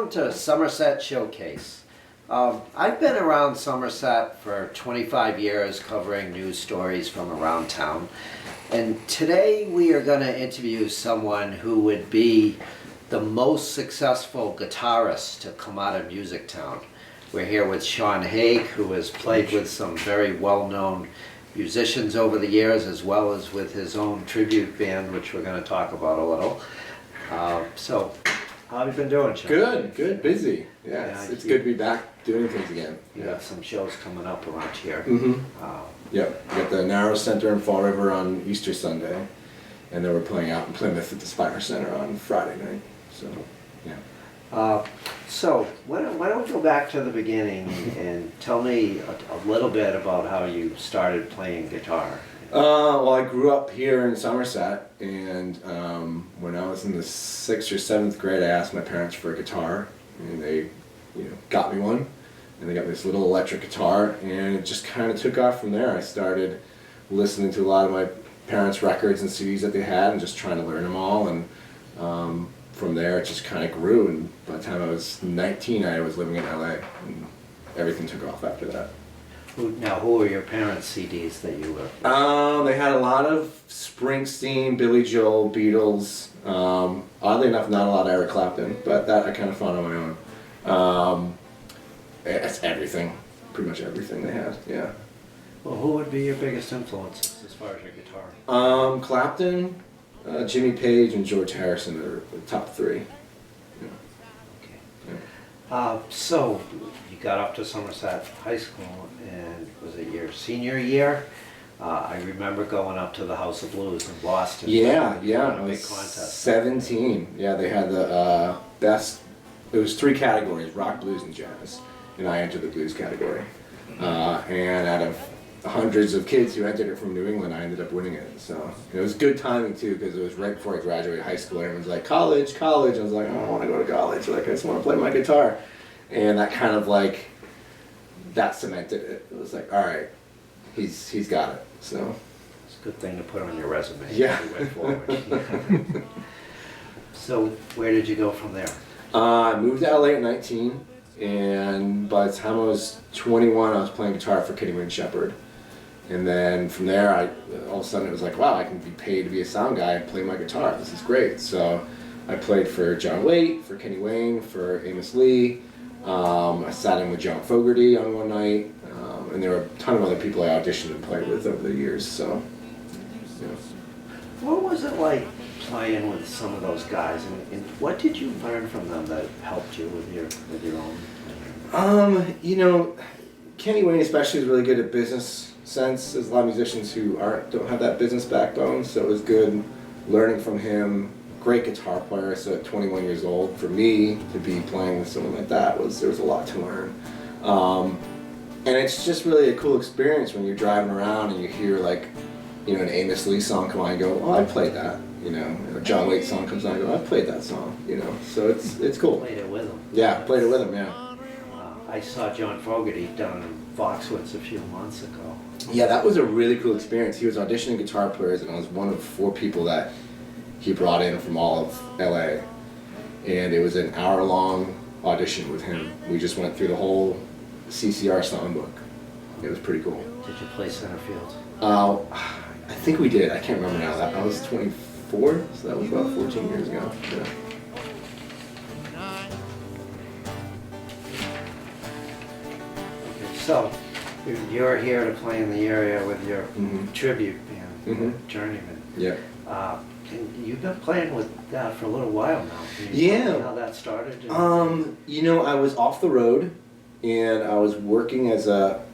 Welcome to Somerset Showcase. I've been around Somerset for 25 years covering news stories from around town. And today we are going to interview someone who would be the most successful guitarist to come out of Music Town. We're here with Shaun Hague, who has played with some very well-known musicians over the years, as well as with his own tribute band, which we're going to talk about a little. So, how have you been doing, Shaun? Good, busy. Yeah, it's good to be back doing things again. You got some shows coming up around here. Yep, we got the Narrow Center in Fall River on Easter Sunday, and then we're playing out in Plymouth at the Spire Center on Friday night. So, yeah. So, why don't we go back to the beginning and tell me a little bit about how you started playing guitar? Well, I grew up here in Somerset, and when I was in the 6th or 7th grade, I asked my parents for a guitar, and they, got me one, and they got me this little electric guitar, and it just kind of took off from there. I started listening to a lot of my parents' records and CDs that they had, and just trying to learn them all, and from there it just kind of grew. And by the time I was 19, I was living in LA, and everything took off after that. Who were your parents' CDs that you were? They had a lot of Springsteen, Billy Joel, Beatles. Oddly enough, not a lot of Eric Clapton, but that I kind of found on my own. It's everything, pretty much everything they had. Yeah. Well, who would be your biggest influences as far as your guitar? Clapton, Jimmy Page, and George Harrison are the top three. Yeah. Okay. Yeah. So you got up to Somerset High School, and was it your senior year? I remember going up to the House of Blues in Boston. Yeah. A big contest. 17. Yeah, they had the best. It was 3 categories: rock, blues, and jazz, and I entered the blues category. And out of hundreds of kids who entered it from New England, I ended up winning it. So it was good timing too, because it was right before I graduated high school. Everyone's like, college. I was like, I don't want to go to college. Like, I just want to play my guitar. And that kind of that cemented it. It was like, all right, he's got it. So it's a good thing to put on your resume. Yeah. As you went forward. So where did you go from there? I moved to LA at 19, and by the time I was 21, I was playing guitar for Kenny Wayne Shepherd. And then from there, all of a sudden it was like, wow, I can be paid to be a sound guy and play my guitar. This is great. So I played for John Waite, for Kenny Wayne, for Amos Lee. I sat in with John Fogerty on one night, and there were a ton of other people I auditioned and played with over the years. So, yeah. What was it like playing with some of those guys, and what did you learn from them that helped you with your own? Kenny Wayne especially is really good at business sense. There's a lot of musicians who don't have that business backbone, so it was good learning from him. Great guitar player, so at 21 years old, for me to be playing with someone like that there was a lot to learn. And it's just really a cool experience when you're driving around and you hear an Amos Lee song come on and go, oh, I played that. A John Waite song comes on and go, I played that song. So it's cool. Played it with him. Yeah, played it with him. Yeah. I saw John Fogerty down in Foxwoods a few months ago. Yeah, that was a really cool experience. He was auditioning guitar players, and I was one of 4 people that he brought in from all of LA, and it was an hour-long audition with him. We just went through the whole CCR songbook. It was pretty cool. Did you play center field? I think we did. I can't remember now. I was 24, so that was about 14 years ago. Yeah. Okay, so you're here to play in the area with your tribute band, Journeyman. Yeah. And you've been playing with that for a little while now. Can you tell me how that started? I was off the road, and I was working as a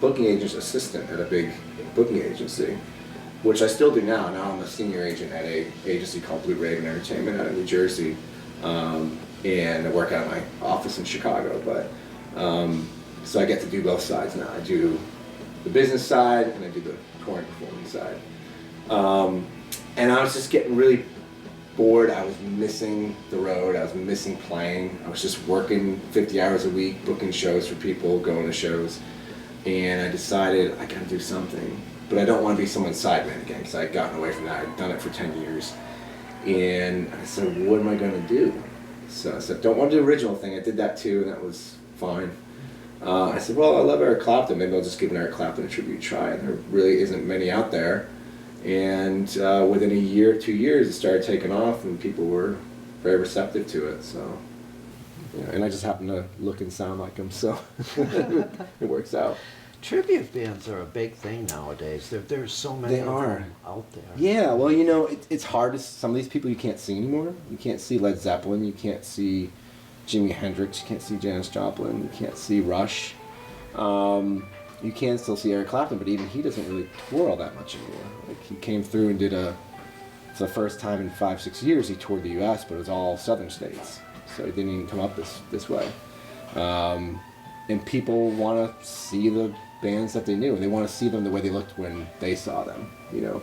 booking agent's assistant at a big booking agency, which I still do now. Now I'm a senior agent at an agency called Blue Raven Entertainment out of New Jersey, and I work out of my office in Chicago. But so I get to do both sides now. I do the business side, and I do the touring performance side. And I was just getting really bored. I was missing the road. I was missing playing. I was just working 50 hours a week, booking shows for people, going to shows. And I decided I gotta do something. But I don't want to be someone's sideman again, because I'd gotten away from that. I'd done it for 10 years. And I said, what am I gonna do? So I said, don't want to do the original thing. I did that too, and that was fine. I said, well, I love Eric Clapton. Maybe I'll just give an Eric Clapton a tribute try. And there really isn't many out there. And within a year, 2 years, it started taking off, and people were very receptive to it. So, yeah, and I just happen to look and sound like him, so it works out. Tribute bands are a big thing nowadays. There's so many of them out there. Yeah, well, it's hard to, some of these people you can't see anymore. You can't see Led Zeppelin, you can't see Jimi Hendrix, you can't see Janis Joplin, you can't see Rush. You can still see Eric Clapton, but even he doesn't really tour all that much anymore. Like, he came through and did it's the first time in 5-6 years he toured the U.S., but it was all southern states. So he didn't even come up this way. And people want to see the bands that they knew, and they want to see them the way they looked when they saw them,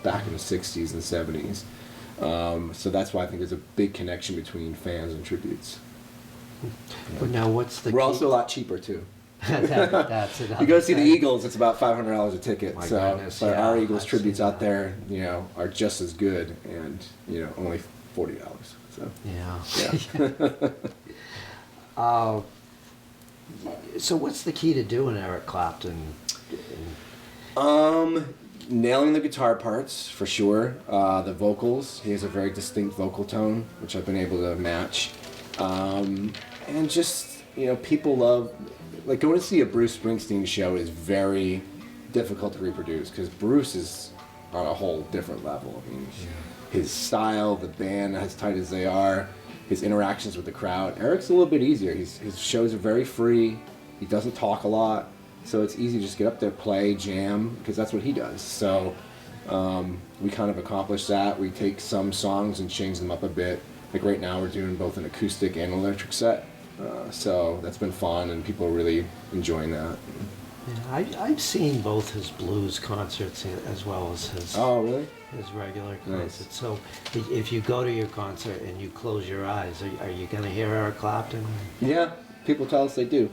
back in the 60s and 70s. So that's why I think there's a big connection between fans and tributes. But now what's the We're key? also a lot cheaper, too. That's You go see the Eagles, it's about $500 a ticket. My so goodness, but yeah, our Eagles I've tributes seen out that. there, are just as good, and only $40. So Yeah. So what's the key to doing Eric Clapton? Nailing the guitar parts for sure. The vocals, he has a very distinct vocal tone, which I've been able to match. And just people love. Like, going to see a Bruce Springsteen show is very difficult to reproduce because Bruce is on a whole different level. I mean, his style, the band, as tight as they are, his interactions with the crowd. Eric's a little bit easier. His shows are very free. He doesn't talk a lot, so it's easy to just get up there, play, jam, because that's what he does. So we kind of accomplish that. We take some songs and change them up a bit. Like right now, we're doing both an acoustic and electric set. So that's been fun, and people are really enjoying that. Yeah, I've seen both his blues concerts as well as his Oh, really? his regular Nice. concerts. So if you go to your concert and you close your eyes, are you going to hear Eric Clapton? Yeah, people tell us they do.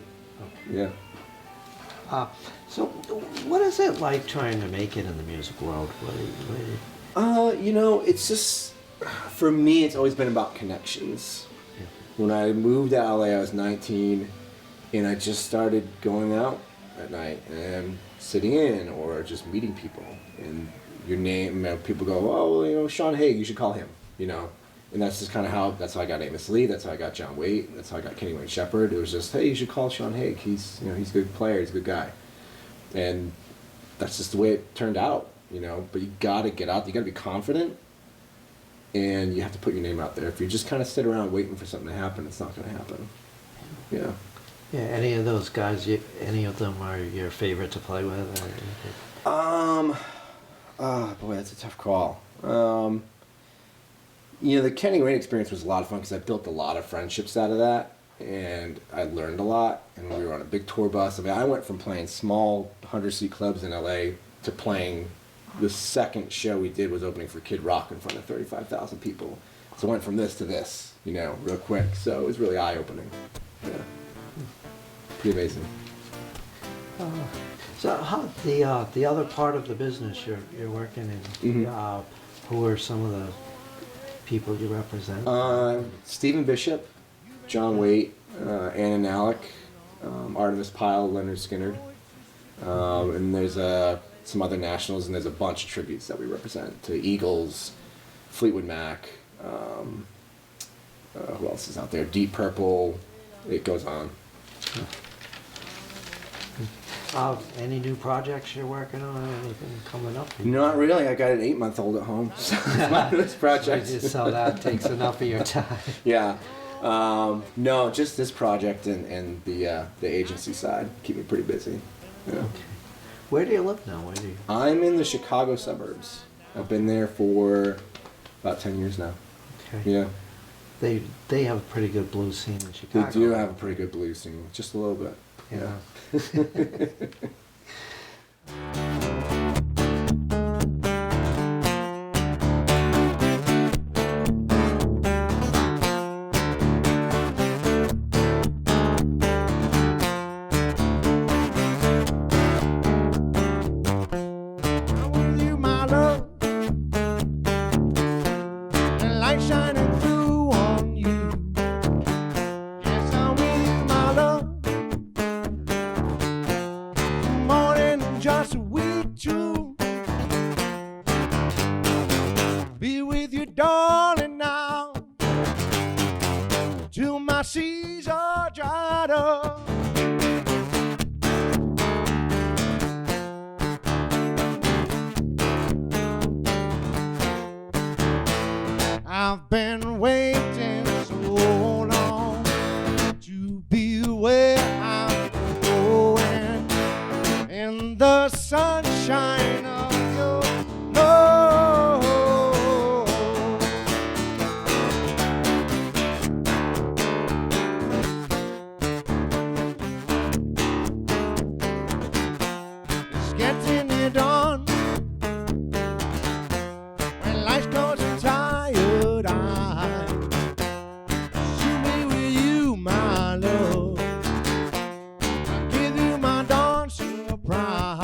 Yeah. So what is it like trying to make it in the music world? It's just, for me, it's always been about connections. When I moved to LA, I was 19, and I just started going out at night and sitting in or just meeting people. And your name, people go, oh, well, Shaun Hague, you should call him, And that's just kind of that's how I got Amos Lee, that's how I got John Waite, that's how I got Kenny Wayne Shepherd. It was just, hey, you should call Shaun Hague. He's a good player, he's a good guy. And that's just the way it turned out, But you got to get out, you got to be confident. And you have to put your name out there. If you just kind of sit around waiting for something to happen, it's not going to happen. Yeah. Yeah, any of those guys, any of them are your favorite to play with? Boy, that's a tough call. The Kenny Wayne experience was a lot of fun because I built a lot of friendships out of that, and I learned a lot. And we were on a big tour bus. I mean, I went from playing small 100-seat clubs in LA to playing. The second show we did was opening for Kid Rock in front of 35,000 people. So I went from this to this, real quick. So it was really eye-opening. Yeah. Pretty amazing. So how the other part of the business you're working in, who are some of the people you represent? Stephen Bishop, John Waite, Ann and Alec, Artemis Pyle, Leonard Skinner. And there's some other nationals, and there's a bunch of tributes that we represent to Eagles, Fleetwood Mac, who else is out there? Deep Purple, it goes on. Any new projects you're working on? Anything coming up? Not really. I got an 8-month-old at home. So it's my newest project. So that takes enough of your time. Yeah. No, just this project and the agency side keep me pretty busy. Yeah. Okay. Where do you live now? I'm in the Chicago suburbs. I've been there for about 10 years now. Okay. Yeah. They have a pretty good blues scene in Chicago. They do have a pretty good blues scene, just a little bit. Yeah. I've been waiting so long to be where I'm going in the sunshine of your love. It's getting it on when life goes tired eye. Shoot me with you, my love. I'll give you my dawn surprise.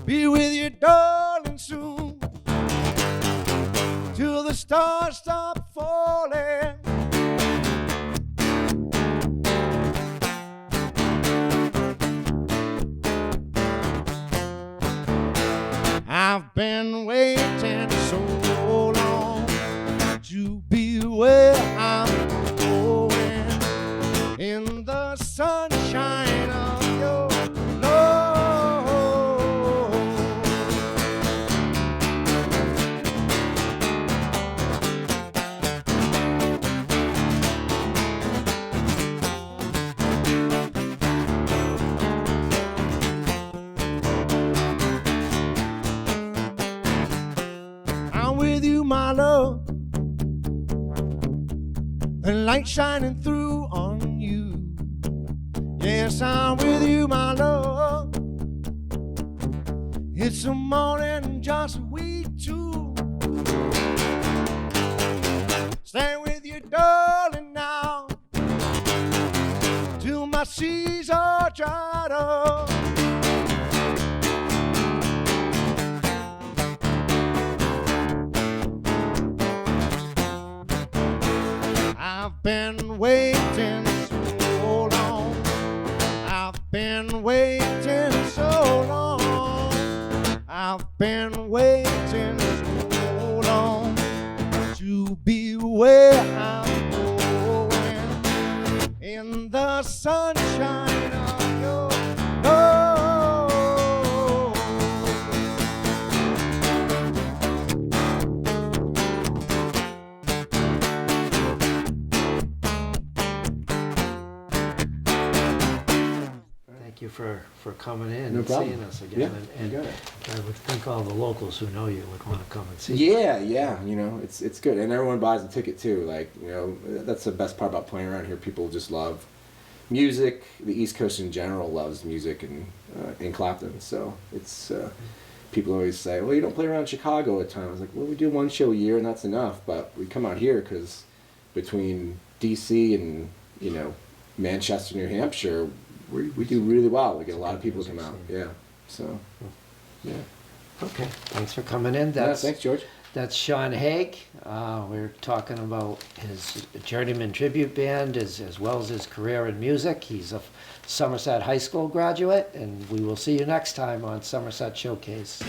Be with you, darling, soon till the stars stop falling. I've been waiting so long to be where I'm going in the sunshine of your love. I'm with you, my love, the light shining through on you. Yes, I'm with you, my love. It's a morning just we two. Stay with you, darling, now till my seas are dried up. I've been waiting so long. I've been waiting so long. I've been waiting so long to be where I'm going in the sunshine of your love. Thank you for coming in No and problem. seeing us again. Yeah, and you got it. I would think all the locals who know you would want to come and see. Yeah, you know, it's good, and everyone buys a ticket too. Like, you know, that's the best part about playing around here. People just love music. The East Coast in general loves music, and in Clapton. So it's people always say, "Well, you don't play around Chicago at times." I was like, "Well, we do one show a year, and that's enough." But we come out here because between DC and, you know, Manchester, New Hampshire, we do really well. We get a lot of people to come out. Yeah, so yeah. Okay, thanks for coming in. Yeah, thanks, George. That's Shaun Hague. We're talking about his Journeyman tribute band as well as his career in music. He's a Somerset High School graduate, and we will see you next time on Somerset Showcase.